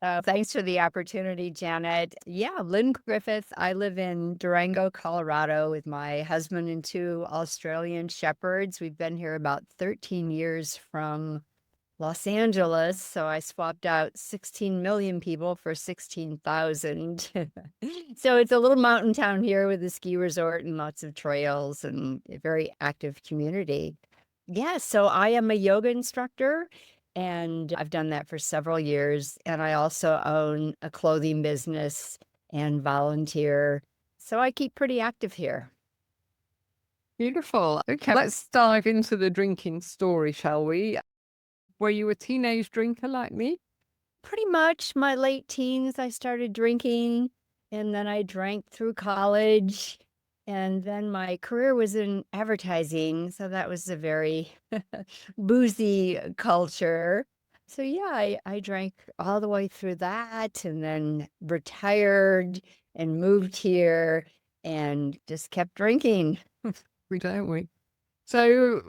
Thanks for the opportunity, Janet. Yeah, Lynn Griffith. I live in Durango, Colorado with my husband and two Australian shepherds. We've been here about 13 years from Los Angeles. So I swapped out 16 million people for 16,000. So it's a little mountain town here with a ski resort and lots of trails and a very active community. Yeah, so I am a yoga instructor and I've done that for several years. And I also own a clothing business and volunteer. So I keep pretty active here. Beautiful. Okay, let's dive into the drinking story, shall we? Were you a teenage drinker like me? Pretty much my late teens, I started drinking, and then I drank through college. And then my career was in advertising. So that was a very boozy culture. So yeah, I drank all the way through that and then retired and moved here and just kept drinking. We don't we? So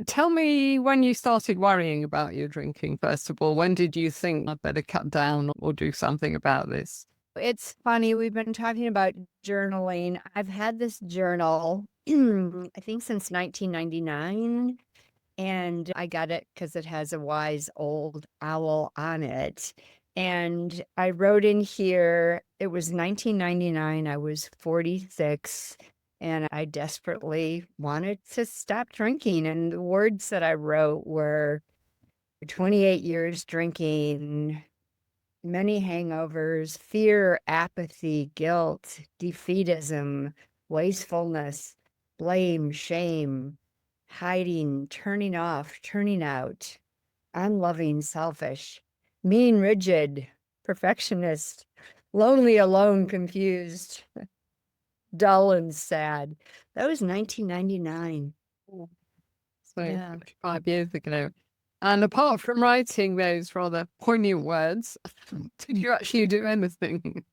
tell me when you started worrying about your drinking, first of all. When did you think I'd better cut down or do something about this? It's funny, we've been talking about journaling. I've had this journal, I think since 1999, and I got it because it has a wise old owl on it. And I wrote in here, it was 1999, I was 46, and I desperately wanted to stop drinking. And the words that I wrote were 28 years drinking, many hangovers, fear, apathy, guilt, defeatism, wastefulness, blame, shame, hiding, turning off, turning out, unloving, selfish, mean, rigid, perfectionist, lonely, alone, confused, dull, and sad. That was 1999. So Yeah. 5 years ago. And apart from writing those rather poignant words, did you actually do anything?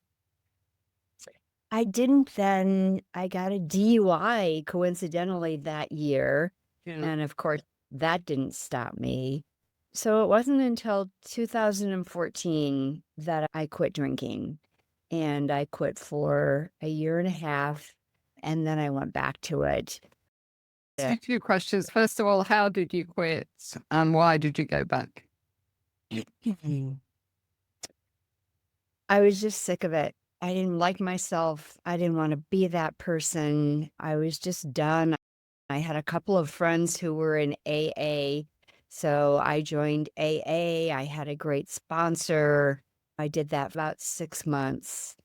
I didn't then. I got a DUI coincidentally that year. Yeah. And of course, that didn't stop me. So it wasn't until 2014 that I quit drinking. And I quit for a year and a half. And then I went back to it. A few questions. First of all, how did you quit and why did you go back? I was just sick of it. I didn't like myself. I didn't want to be that person. I was just done. I had a couple of friends who were in AA. So I joined AA. I had a great sponsor. I did that for about 6 months.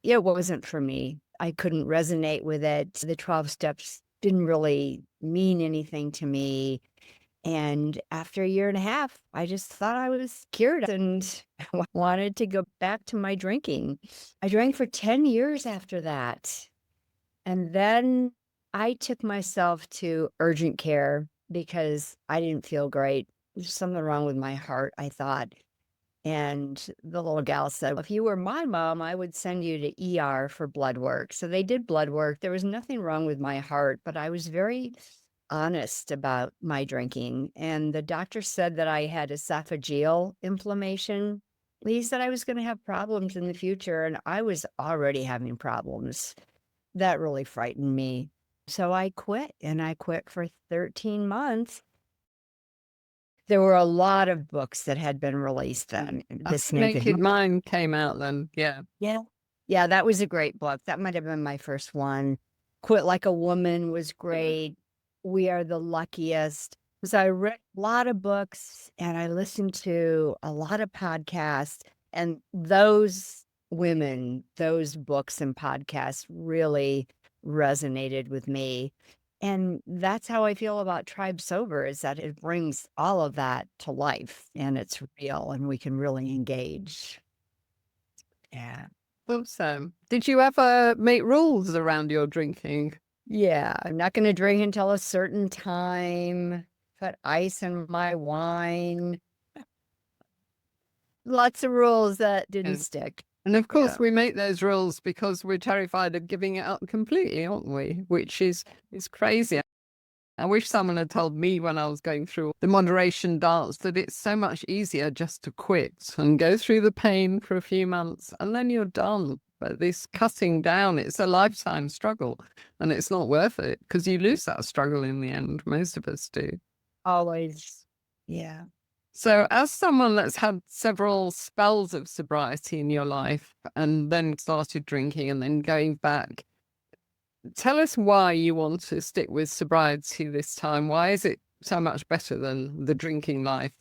It wasn't for me. I couldn't resonate with it. The 12 steps didn't really mean anything to me. And after a year and a half, I just thought I was cured and wanted to go back to my drinking. I drank for 10 years after that. And then I took myself to urgent care because I didn't feel great. There's something wrong with my heart, I thought. And the little gal said, if you were my mom, I would send you to ER for blood work. So they did blood work. There was nothing wrong with my heart, but I was very honest about my drinking. And the doctor said that I had esophageal inflammation. He said I was going to have problems in the future, and I was already having problems. That really frightened me. So I quit, and I quit for 13 months. There were a lot of books that had been released then. This Naked Mind came out then, yeah. Yeah. Yeah, that was a great book. That might have been my first one. Quit Like a Woman was great. We Are the Luckiest. So I read a lot of books and I listened to a lot of podcasts, and those women, those books and podcasts really resonated with me. And that's how I feel about Tribe Sober, is that it brings all of that to life and it's real and we can really engage. Yeah. Awesome. Did you ever make rules around your drinking? Yeah, I'm not going to drink until a certain time. Put ice in my wine. Lots of rules that didn't stick. And of course, we make those rules because we're terrified of giving it up completely, aren't we? Which is crazy. I wish someone had told me when I was going through the moderation dance that it's so much easier just to quit and go through the pain for a few months and then you're done. But this cutting down, it's a lifetime struggle and it's not worth it because you lose that struggle in the end. Most of us do. Always. Yeah. So as someone that's had several spells of sobriety in your life and then started drinking and then going back, tell us why you want to stick with sobriety this time. Why is it so much better than the drinking life?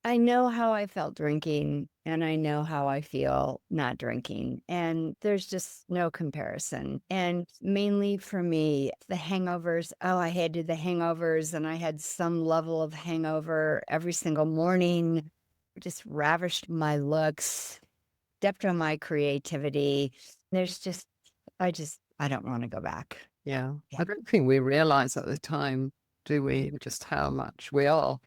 I know how I felt drinking and I know how I feel not drinking. And there's just no comparison. And mainly for me, the hangovers. Oh, I hated the hangovers and I had some level of hangover every single morning. Just ravished my looks, stepped on my creativity. There's just, I don't want to go back. Yeah. Yeah. I don't think we realize at the time, do we, just how much we are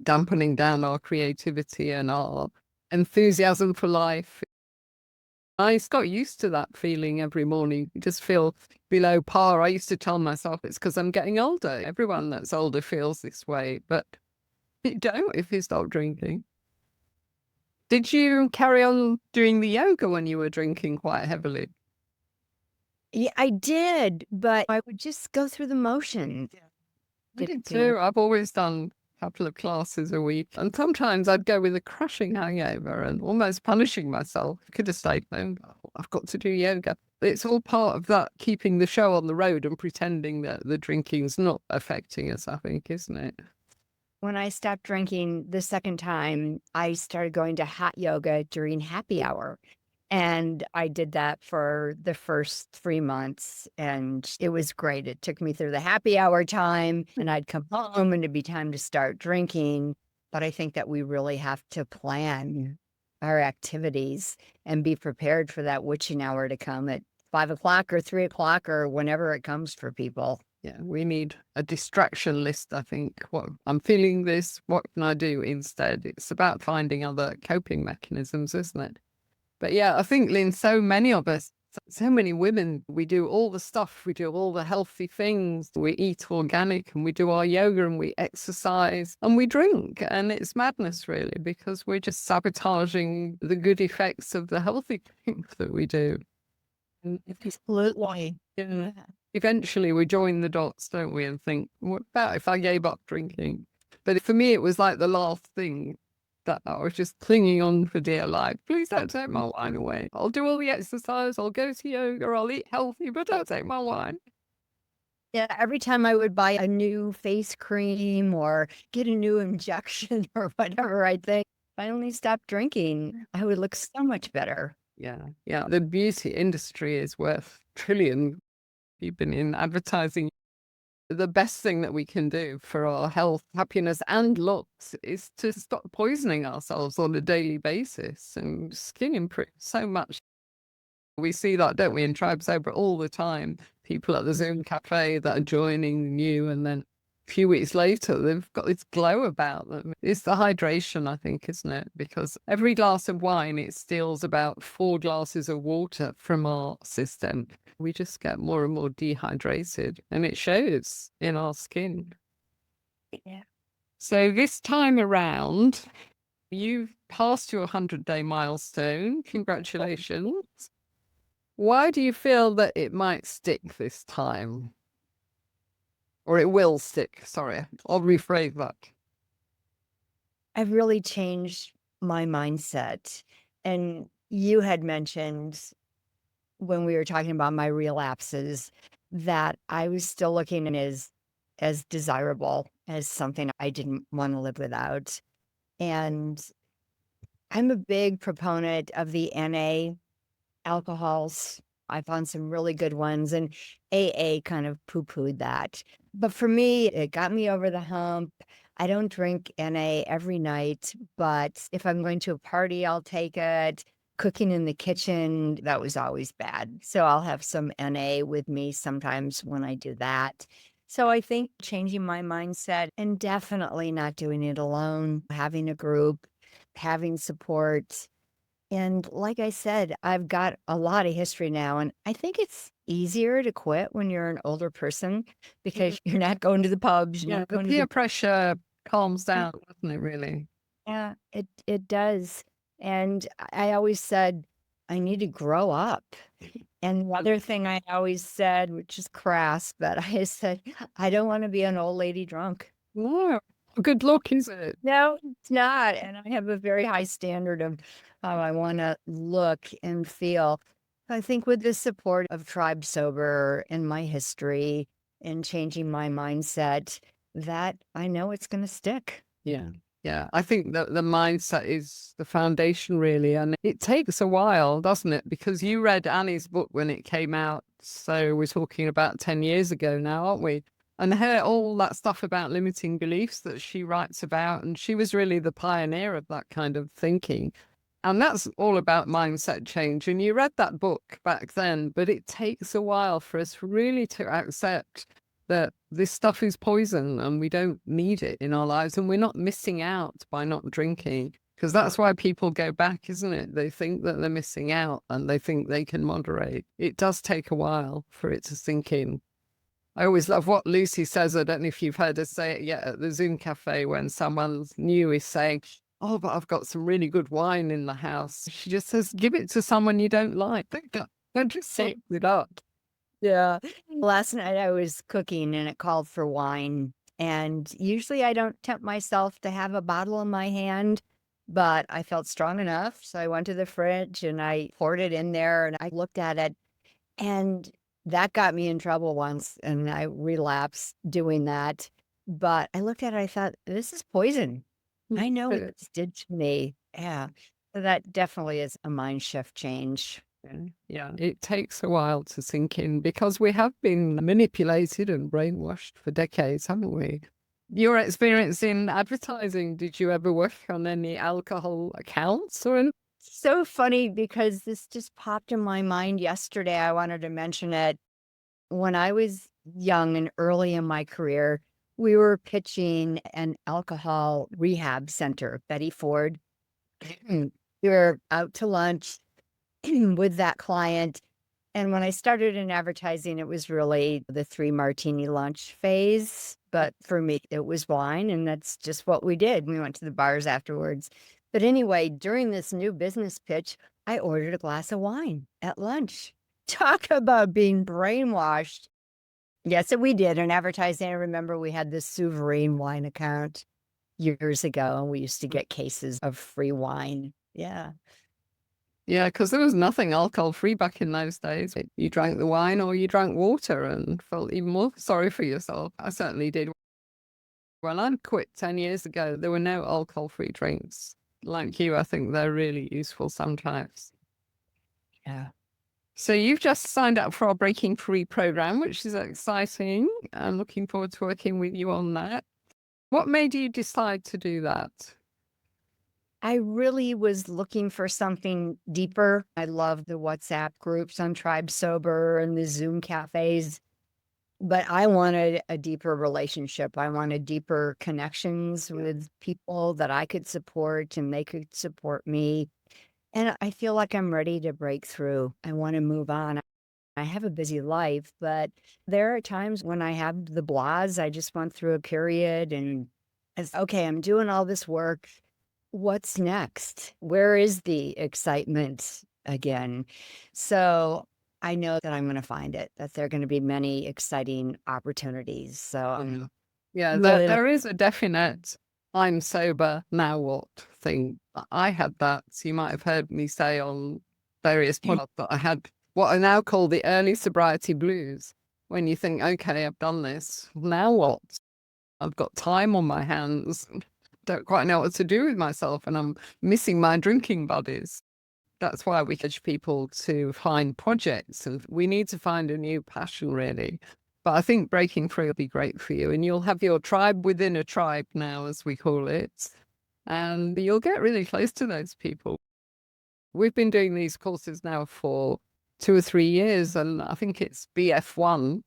dampening down our creativity and our enthusiasm for life. I just got used to that feeling every morning. You just feel below par. I used to tell myself it's because I'm getting older. Everyone that's older feels this way, but you don't if you stop drinking. Did you carry on doing the yoga when you were drinking quite heavily? Yeah, I did, but I would just go through the motions. I did too. I've always done a couple of classes a week. And sometimes I'd go with a crushing hangover and almost punishing myself. I could have stayed home. I've got to do yoga. It's all part of that keeping the show on the road and pretending that the drinking's not affecting us, I think, isn't it? When I stopped drinking the second time, I started going to hot yoga during happy hour. And I did that for the first 3 months, and it was great. It took me through the happy hour time, and I'd come home, and it'd be time to start drinking. But I think that we really have to plan our activities and be prepared for that witching hour to come at 5 o'clock or 3 o'clock or whenever it comes for people. Yeah, we need a distraction list, I think. What I'm feeling this, what can I do instead? It's about finding other coping mechanisms, isn't it? But yeah, I think, Lynn, so many of us, so many women, we do all the stuff, we do all the healthy things, we eat organic and we do our yoga and we exercise and we drink. And it's madness, really, because we're just sabotaging the good effects of the healthy things that we do. Absolutely. Yeah. Eventually we join the dots, don't we, and think, what about if I gave up drinking? But for me, it was like the last thing that I was just clinging on for dear life. Please don't take my wine away. I'll do all the exercise, I'll go to yoga, I'll eat healthy, but don't take my wine. Yeah, every time I would buy a new face cream or get a new injection or whatever, I think if I only stopped drinking, I would look so much better. Yeah, yeah. The beauty industry is worth trillions. You've been in advertising. The best thing that we can do for our health, happiness, and looks is to stop poisoning ourselves on a daily basis. And skin improves so much. We see that, don't we, in Tribe Sober all the time. People at the Zoom cafe that are joining new, and then a few weeks later, they've got this glow about them. It's the hydration, I think, isn't it? Because every glass of wine, it steals about 4 glasses of water from our system. We just get more and more dehydrated, and it shows in our skin. Yeah. So this time around, you've passed your 100-day milestone. Congratulations. Why do you feel that it might stick this time? Or it will stick, sorry. I'll rephrase that. I've really changed my mindset. And you had mentioned when we were talking about my relapses that I was still looking as desirable, as something I didn't want to live without. And I'm a big proponent of the NA alcohols. I found some really good ones, and AA kind of poo-pooed that. But for me, it got me over the hump. I don't drink NA every night, but if I'm going to a party, I'll take it. Cooking in the kitchen, that was always bad. So I'll have some NA with me sometimes when I do that. So I think changing my mindset and definitely not doing it alone, having a group, having support, And like I said, I've got a lot of history now, and I think it's easier to quit when you're an older person Mm. because you're not going to the pubs, you're Yeah, not the going to peer the pressure calms down, doesn't it, really? yeah, it does. And I always said, I need to grow up. And the other thing I always said, which is crass, but I said, I don't want to be an old lady drunk. No, good luck, is it? No, it's not. And I have a very high standard of how I want to look and feel. I think with the support of Tribe Sober and my history and changing my mindset, that I know it's going to stick. Yeah. Yeah. I think that the mindset is the foundation, really. And it takes a while, doesn't it? Because you read Annie's book when it came out. So we're talking about 10 years ago now, aren't we? And her, all that stuff about limiting beliefs that she writes about. And she was really the pioneer of that kind of thinking. And that's all about mindset change. And you read that book back then, but it takes a while for us really to accept that this stuff is poison and we don't need it in our lives, and we're not missing out by not drinking. Because that's why people go back, isn't it? They think that they're missing out and they think they can moderate. It does take a while for it to sink in. I always love what Lucy says. I don't know if you've heard her say it yet at the Zoom cafe when someone new is saying, "Oh, but I've got some really good wine in the house." She just says, "Give it to someone you don't like. Don't just sit it up." Yeah. Last night I was cooking and it called for wine. And usually I don't tempt myself to have a bottle in my hand, but I felt strong enough. So I went to the fridge and I poured it in there and I looked at it. And that got me in trouble once. And I relapsed doing that. But I looked at it, I thought, this is poison. I know what this did to me. Yeah. So that definitely is a mind shift change. Yeah, it takes a while to sink in because we have been manipulated and brainwashed for decades, haven't we? Your experience in advertising, did you ever work on any alcohol accounts or anything? So funny because this just popped in my mind yesterday. I wanted to mention it. When I was young and early in my career, we were pitching an alcohol rehab center, Betty Ford. We were out to lunch with that client. And when I started in advertising, it was really the 3 martini lunch phase. But for me, it was wine, and that's just what we did. We went to the bars afterwards. But anyway, during this new business pitch, I ordered a glass of wine at lunch. Talk about being brainwashed. Yes, and we did. In advertising, I remember we had this Sovereign wine account years ago, and we used to get cases of free wine. Yeah. Yeah, because there was nothing alcohol free back in those days. You drank the wine or you drank water and felt even more sorry for yourself. I certainly did. When I quit 10 years ago, there were no alcohol free drinks. Like you, I think they're really useful sometimes. Yeah. So you've just signed up for our Breaking Free program, which is exciting. I'm looking forward to working with you on that. What made you decide to do that? I really was looking for something deeper. I love the WhatsApp groups on Tribe Sober and the Zoom cafes, but I wanted a deeper relationship. I wanted deeper connections with people that I could support and they could support me. And I feel like I'm ready to break through. I want to move on. I have a busy life, but there are times when I have the blahs. I just went through a period and it's okay, I'm doing all this work. What's next? Where is the excitement again? So I know that I'm going to find it, that there are going to be many exciting opportunities. So I'm Yeah, really, there is a definite "I'm sober, now what" thing. I had that. So you might have heard me say on various podcasts that I had what I now call the early sobriety blues. When you think, okay, I've done this, now what? I've got time on my hands, don't quite know what to do with myself, and I'm missing my drinking buddies. That's why we encourage people to find projects, and we need to find a new passion, really. But I think breaking free will be great for you, and you'll have your tribe within a tribe now, as we call it, and you'll get really close to those people. We've been doing these courses now for 2 or 3 years, and I think it's BF1.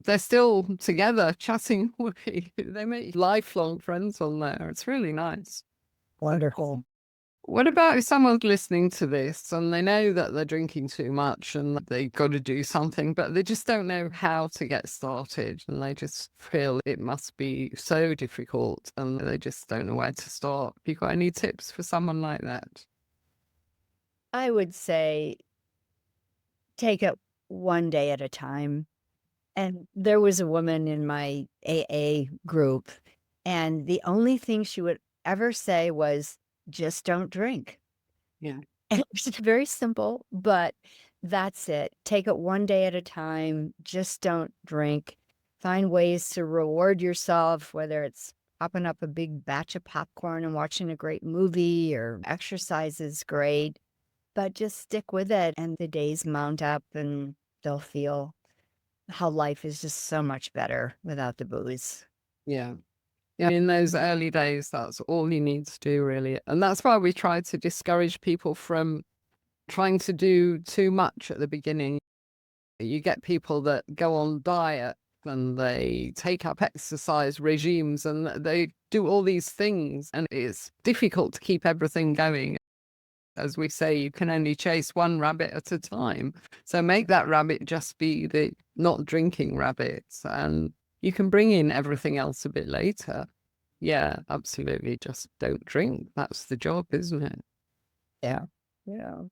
They're still together chatting. They make lifelong friends on there. It's really nice. wonderful. What about if someone's listening to this and they know that they're drinking too much and they've got to do something, but they just don't know how to get started and they just feel it must be so difficult and they just don't know where to start? Have you got any tips for someone like that? I would say take it one day at a time. And there was a woman in my AA group, and the only thing she would ever say was, "Just don't drink." Yeah. And it was very simple, but that's it. Take it one day at a time. Just don't drink. Find ways to reward yourself, whether it's popping up a big batch of popcorn and watching a great movie or exercise is great, but just stick with it and the days mount up and they'll feel how life is just so much better without the booze. Yeah. Yeah, in those early days, that's all you need to do, really. And that's why we try to discourage people from trying to do too much at the beginning. You get people that go on diet and they take up exercise regimes and they do all these things, and it's difficult to keep everything going. As we say, you can only chase one rabbit at a time. So make that rabbit just be the not drinking rabbit, and you can bring in everything else a bit later. Yeah, absolutely. Just don't drink. That's the job, isn't it? Yeah. Yeah.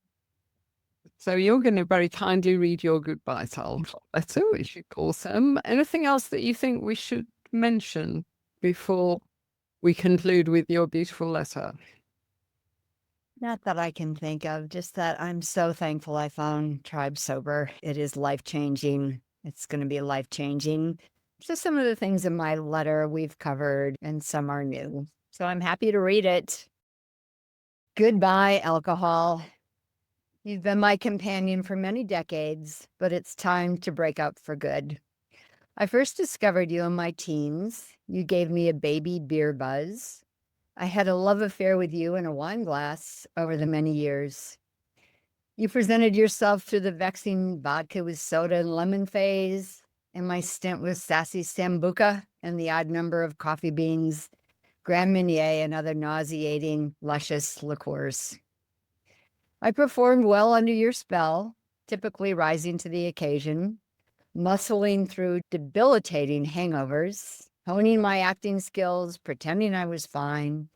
So you're going to very kindly read your goodbye to Alpha letter, which is awesome. Anything else that you think we should mention before we conclude with your beautiful letter? Not that I can think of, just that I'm so thankful I found Tribe Sober. It is life-changing. It's gonna be life-changing. So some of the things in my letter we've covered, and some are new. So I'm happy to read it. Goodbye, alcohol. You've been my companion for many decades, but it's time to break up for good. I first discovered you in my teens. You gave me a baby beer buzz. I had a love affair with you in a wine glass over the many years. You presented yourself through the vexing vodka with soda and lemon phase, and my stint with sassy sambuca and the odd number of coffee beans, Grand Marnier, and other nauseating, luscious liqueurs. I performed well under your spell, typically rising to the occasion, muscling through debilitating hangovers, honing my acting skills, pretending I was fine.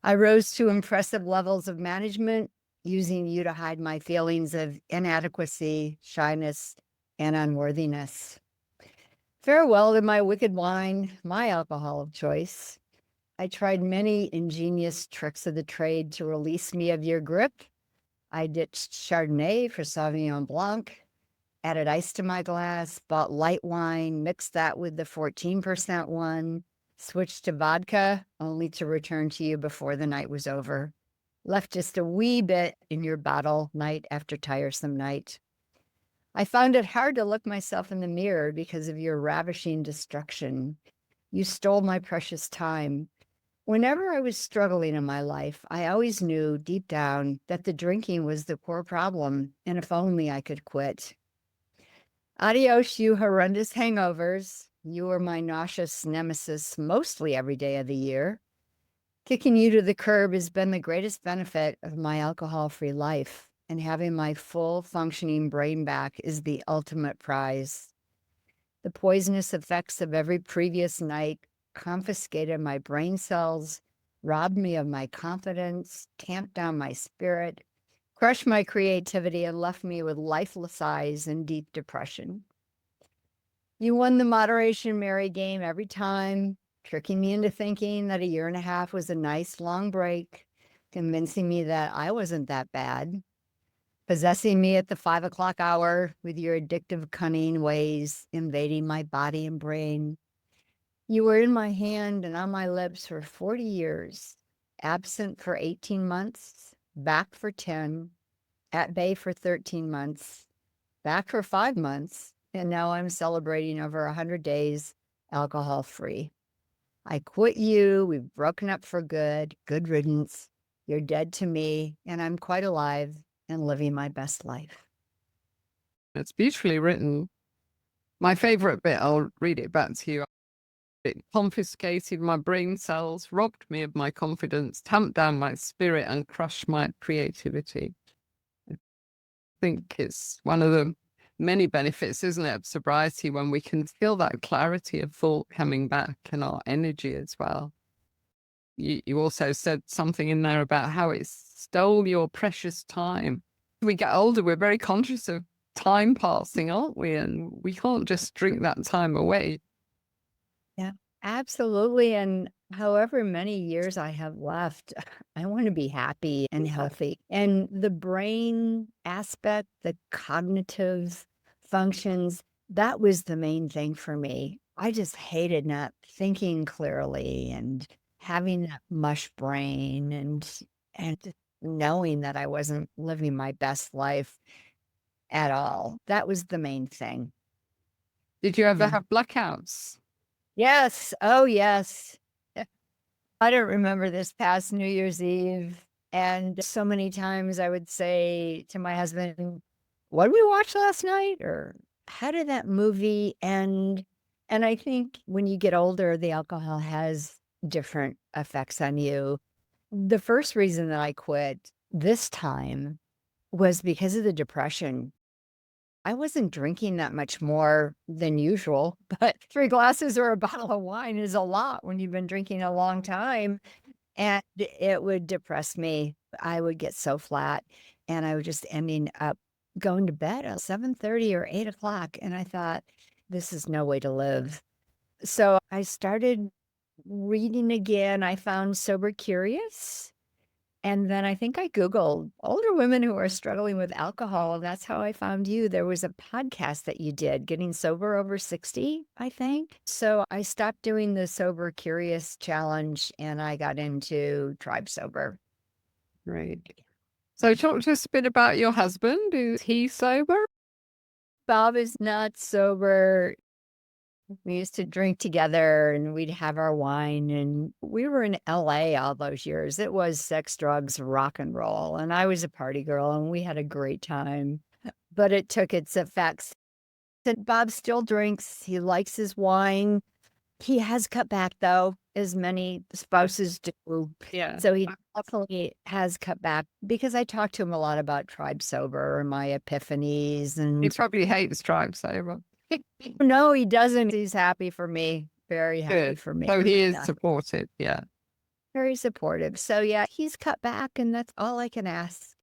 I rose to impressive levels of management, using you to hide my feelings of inadequacy, shyness, and unworthiness. Farewell to my wicked wine, my alcohol of choice. I tried many ingenious tricks of the trade to release me of your grip. I ditched Chardonnay for Sauvignon Blanc, added ice to my glass, bought light wine, mixed that with the 14% one, switched to vodka, only to return to you before the night was over. Left just a wee bit in your bottle night after tiresome night. I found it hard to look myself in the mirror because of your ravishing destruction. You stole my precious time. Whenever I was struggling in my life, I always knew deep down that the drinking was the core problem, and if only I could quit. Adios, you horrendous hangovers. You were my nauseous nemesis mostly every day of the year. Kicking you to the curb has been the greatest benefit of my alcohol-free life, and having my full functioning brain back is the ultimate prize. The poisonous effects of every previous night confiscated my brain cells, robbed me of my confidence, tamped down my spirit, crushed my creativity, and left me with lifeless eyes and deep depression. You won the moderation Mary game every time, tricking me into thinking that a year and a half was a nice long break, convincing me that I wasn't that bad, possessing me at the 5 o'clock hour with your addictive, cunning ways, invading my body and brain. You were in my hand and on my lips for 40 years, absent for 18 months, back for 10, at bay for 13 months, back for 5 months, and now I'm celebrating over 100 days alcohol-free. I quit you, we've broken up for good, good riddance. You're dead to me, and I'm quite alive and living my best life. It's beautifully written. My favorite bit, I'll read it back to you. It confiscated my brain cells, robbed me of my confidence, tamped down my spirit, and crushed my creativity. I think it's one of the many benefits, isn't it, of sobriety, when we can feel that clarity of thought coming back and our energy as well. You also said something in there about how it stole your precious time. We get older, we're very conscious of time passing, aren't we? And we can't just drink that time away. Yeah, absolutely. And however many years I have left, I want to be happy and healthy. And the brain aspect, the cognitive functions, that was the main thing for me. I just hated not thinking clearly and having that mush brain and just knowing that I wasn't living my best life at all. That was the main thing. Did you ever Yeah. have blackouts? Yes. Oh, yes. I don't remember this past New Year's Eve. And so many times I would say to my husband, what did we watch last night? Or how did that movie end? And I think when you get older, the alcohol has different effects on you. The first reason that I quit this time was because of the depression. I wasn't drinking that much more than usual, but 3 glasses or a bottle of wine is a lot when you've been drinking a long time, and it would depress me. I would get so flat, and I was just ending up going to bed at 7:30 or 8 o'clock, and I thought, "This is no way to live." So I started reading again. I found Sober Curious. And then I think I Googled older women who are struggling with alcohol, and that's how I found you. There was a podcast that you did, Getting Sober Over 60, I think. So I stopped doing the Sober Curious challenge and I got into Tribe Sober. Right. So talk to us a bit about your husband. Is he sober? Bob is not sober. We used to drink together and we'd have our wine, and we were in LA all those years. It was sex, drugs, rock and roll, and I was a party girl and we had a great time, but it took its effects. And Bob still drinks. He likes his wine. He has cut back though, as many spouses do. Yeah. So he definitely has cut back because I talked to him a lot about Tribe Sober and my epiphanies He and probably hates Tribe Sober. no, he doesn't. He's happy for me. Very happy Good. for me. So he is Yeah, supportive. Yeah. very supportive. So yeah, he's cut back and that's all I can ask.